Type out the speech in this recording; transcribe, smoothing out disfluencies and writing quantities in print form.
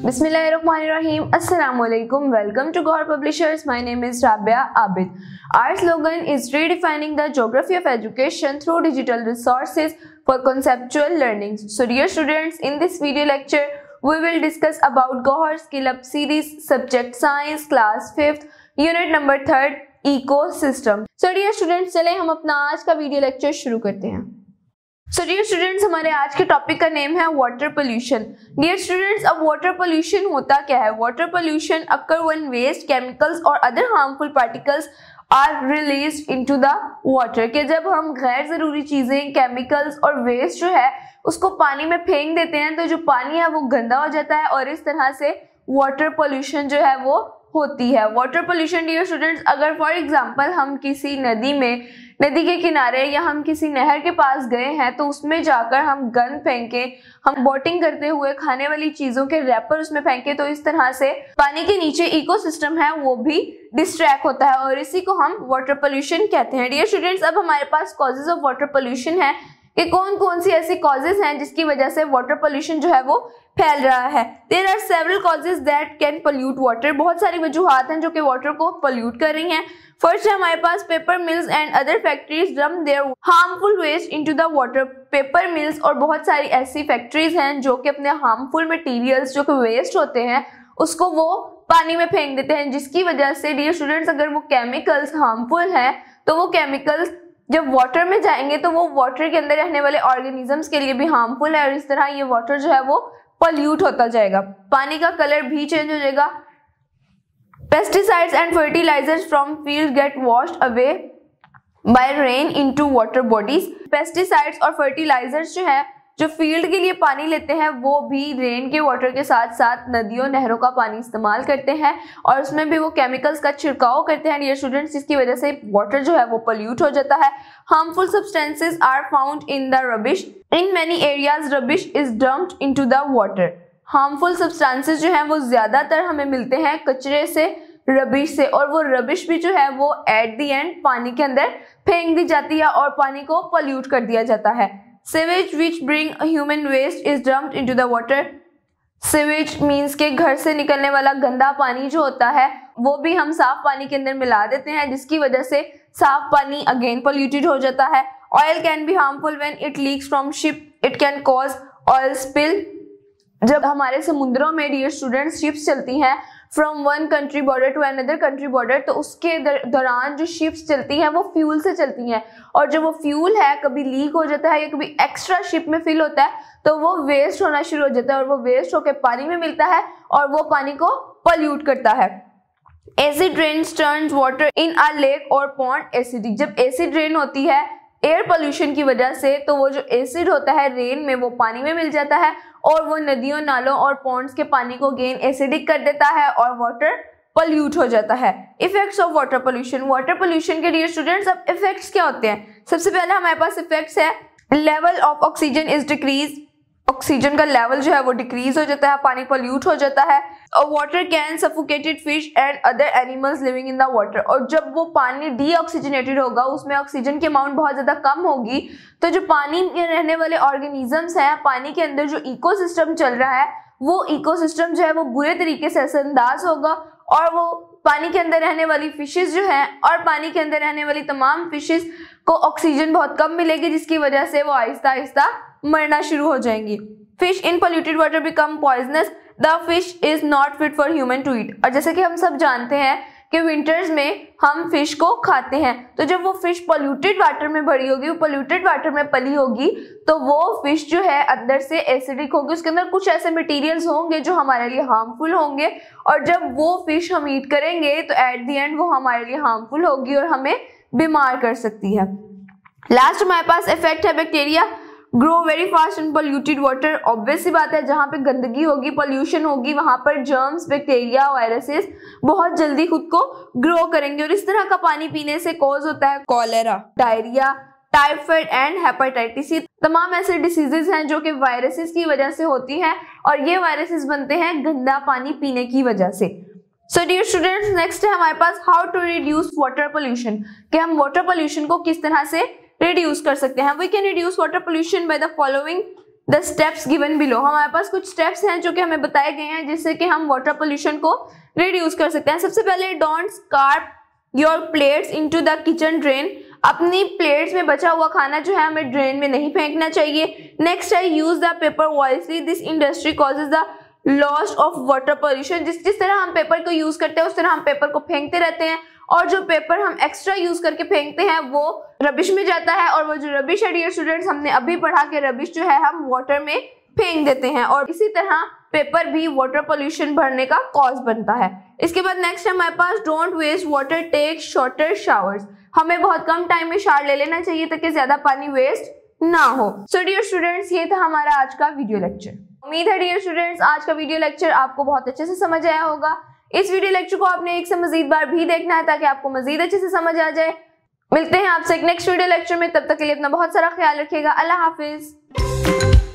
Bismillahirrahmanirrahim. Assalamualaikum. Welcome to Gawhar Publishers. My name is Rabia Abid. Our slogan is redefining the geography of education through digital resources for conceptual learning. So dear students, in this video lecture, we will discuss about Gawhar Skill Up series, subject science, class 5th, unit number 3rd, ecosystem. So dear students, चले हम अपना आज का video lecture शुरू करते हैं. So dear students, हमारे आज के टॉपिक का नेम है वाटर पोल्यूशन. डियर स्टूडेंट्स, अब वाटर पोल्यूशन होता क्या है? Water pollution occur when waste, chemicals और other harmful particles are released into the water. कि जब हम गैर जरूरी चीजें, केमिकल्स और वेस्ट जो है उसको पानी में फेंक देते हैं तो जो पानी है वो गंदा हो जाता है और इस तरह से वाटर पोल्यूशन जो है वो होती है. वाटर पोल्यूशन डियर स्टूडेंट्स, अगर फॉर एग्जांपल हम किसी नदी के किनारे या हम किसी नहर के पास गए हैं तो उसमें जाकर हम गंद फेंके, हम बोटिंग करते हुए खाने वाली चीजों के रैपर उसमें फेंके तो इस तरह से पानी के नीचे इकोसिस्टम है वो भी डिस्ट्रैक्ट होता है और इसी को हम वाटर पोल्यूशन कहते हैं. डियर स्टूडेंट्स, अब हमारे पास कॉजेज ऑफ वाटर पोल्यूशन है कि कौन कौन सी ऐसी कॉजेज हैं जिसकी वजह से वाटर पोल्यूशन जो है वो फैल रहा है. There are several causes that can pollute water. बहुत सारी वजूहात हैं जो कि वाटर को पोल्यूट कर रही हैं. फर्स्ट है हमारे पास paper mills and other factories dump their harmful waste into the water. Paper mills और बहुत सारी ऐसी फैक्ट्रीज हैं जो कि अपने हार्मफुल मटेरियल्स जो कि वेस्ट होते हैं उसको वो पानी में फेंक देते हैं, जिसकी वजह से डियर स्टूडेंट्स अगर वो केमिकल्स हार्मफुल हैं तो वो केमिकल्स जब वाटर में जाएंगे तो वो वाटर के अंदर रहने वाले ऑर्गेनिजम्स के लिए भी हार्मफुल है और इस तरह ये वाटर जो है वो पोल्यूट होता जाएगा. पानी का कलर भी चेंज हो जाएगा. Pesticides and fertilizers from field get washed away by rain into water bodies. Pesticides और फर्टिलाइजर्स जो है जो फील्ड के लिए पानी लेते हैं वो भी रेन के वाटर के साथ साथ नदियों नहरों का पानी इस्तेमाल करते हैं और उसमें भी वो केमिकल्स का छिड़काव करते हैं डियर स्टूडेंट्स, जिसकी वजह से वाटर जो है वो पोल्यूट हो जाता है. Harmful substances are found in the rubbish. In many areas rubbish is dumped into the water. Harmful substances जो हैं वो ज्यादातर हमें मिलते हैं कचरे से, रबिश से, और वो रबिश भी जो है वो एट द एंड पानी के अंदर फेंक दी जाती है और पानी को पोल्यूट कर दिया जाता है. Sewage which bring human waste is dumped into the water. Sewage means के घर से निकलने वाला गंदा पानी जो होता है वो भी हम साफ पानी के अंदर मिला देते हैं, जिसकी वजह से साफ पानी अगेन polluted हो जाता है. Oil can be harmful when it leaks from ship. It can cause oil spill. जब हमारे समुद्रों में डियर स्टूडेंट्स शिप्स चलती हैं from one country border to another country border, तो उसके दौरान जो शिप्स चलती हैं वो फ्यूल से चलती हैं और जब वो फ्यूल है कभी लीक हो जाता है या कभी एक्स्ट्रा शिप में फिल होता है तो वो वेस्ट होना शुरू हो जाता है और वो वेस्ट होकर पानी में मिलता है और वो पानी को पोल्यूट करता है. Acid rain turns water in a lake और पॉन्ड एसिडिक. जब एसिड रेन होती है एयर पोल्यूशन की वजह से तो वो जो एसिड होता है रेन में वो पानी में मिल जाता है और वो नदियों नालों और पॉन्ड्स के पानी को अगेन एसिडिक कर देता है और वाटर पोल्यूट हो जाता है. Effects of water pollution. Water pollution के डियर स्टूडेंट्स अब इफेक्ट्स क्या होते हैं? सबसे पहले हमारे पास इफेक्ट्स है level of oxygen is decrease. Oxygen का लेवल जो है वो डिक्रीज हो जाता है, पानी पोल्यूट हो जाता है. Water can suffocated fish and other animals living in the water. और जब वो पानी डीऑक्सीजनेटेड होगा, उसमें ऑक्सीजन की अमाउंट बहुत ज्यादा कम होगी, तो जो पानी में रहने वाले ऑर्गेनिजम्स हैं, पानी के अंदर जो इकोसिस्टम चल रहा है वो इकोसिस्टम जो है वो बुरे तरीके से असरअंदाज होगा और वो पानी के अंदर रहने वाली फिशेस जो हैं और पानी के अंदर रहने वाली तमाम फिशेस को ऑक्सीजन बहुत कम मिलेगी, जिसकी वजह से वो आहिस्ता आहिस्ता मरना शुरू हो जाएंगी. Fish in polluted water become poisonous. The fish is not fit for human to eat. और जैसे कि हम सब जानते हैं कि विंटर्स में हम फिश को खाते हैं, तो जब वो फिश पोल्यूटेड वाटर में भरी होगी, वो पोल्यूटेड वाटर में पली होगी, तो वो फिश जो है अंदर से एसिडिक होगी, उसके अंदर कुछ ऐसे मटेरियल्स होंगे जो हमारे लिए हार्मफुल होंगे और जब वो फिश हम ईट करेंगे तो एट द एंड वो हमारे लिए हार्मफुल होगी और हमें बीमार कर सकती है. लास्ट हमारे पास इफेक्ट है bacteria. Grow very fast in polluted water. Obvious सी बात है, जहाँ पे गंदगी होगी, पोल्यूशन होगी, वहां पर जर्म्स, बैक्टीरिया, वायरसेस बहुत जल्दी खुद को ग्रो करेंगे और इस तरह का पानी पीने से कॉज होता है cholera, diarrhoea, typhoid and hepatitis. तमाम ऐसे डिसीजेस हैं जो कि वायरसेस की वजह से होती हैं और ये वायरसेस बनते हैं गंदा पानी पीने की वजह से. सो डियर स्टूडेंट्स, नेक्स्ट है हमारे पास how to reduce water pollution. कि हम वाटर पोल्यूशन को किस तरह से रिड्यूस कर सकते हैं. We can reduce water pollution by the following the steps given below. हमारे पास कुछ स्टेप्स हैं जो कि हमें बताए गए हैं जिससे कि हम वाटर पोल्यूशन को रिड्यूस कर सकते हैं। सबसे पहले don't scrape your plates into the kitchen drain. अपनी प्लेट्स में बचा हुआ खाना जो है हमें ड्रेन में नहीं फेंकना चाहिए। नेक्स्ट है use the paper wisely, this industry causes the loss of water pollution. जिस तरह हम पेपर को यूज करते हैं उस तरह हम पेपर को फेंकते रहते हैं और जो पेपर हम एक्स्ट्रा यूज करके फेंकते हैं वो रबिश में जाता है और वो जो रबिश है डियर स्टूडेंट्स हमने अभी पढ़ा कि रबिश जो है हम वाटर में फेंक देते हैं और इसी तरह पेपर भी वाटर पोल्यूशन बढ़ने का कॉज बनता है। इसके बाद नेक्स्ट है हमारे पास don't waste water, take shorter showers. हमें बहुत कम टाइम में शावर ले लेना चाहिए ताकि ज्यादा पानी वेस्ट ना हो। सो डियर स्टूडेंट्स ये था हमारा आज का वीडियो लेक्चर। उम्मीद है डियर स्टूडेंट्स आज का वीडियो लेक्चर आपको बहुत अच्छे से समझ आया होगा। इस वीडियो लेक्चर को आपने एक से मजीद बार भी देखना है ताकि आपको मजीद अच्छे से समझ आ जाए। मिलते हैं आपसे एक नेक्स्ट वीडियो लेक्चर में, तब तक के लिए अपना बहुत सारा ख्याल रखिएगा। अल्लाह हाफिज।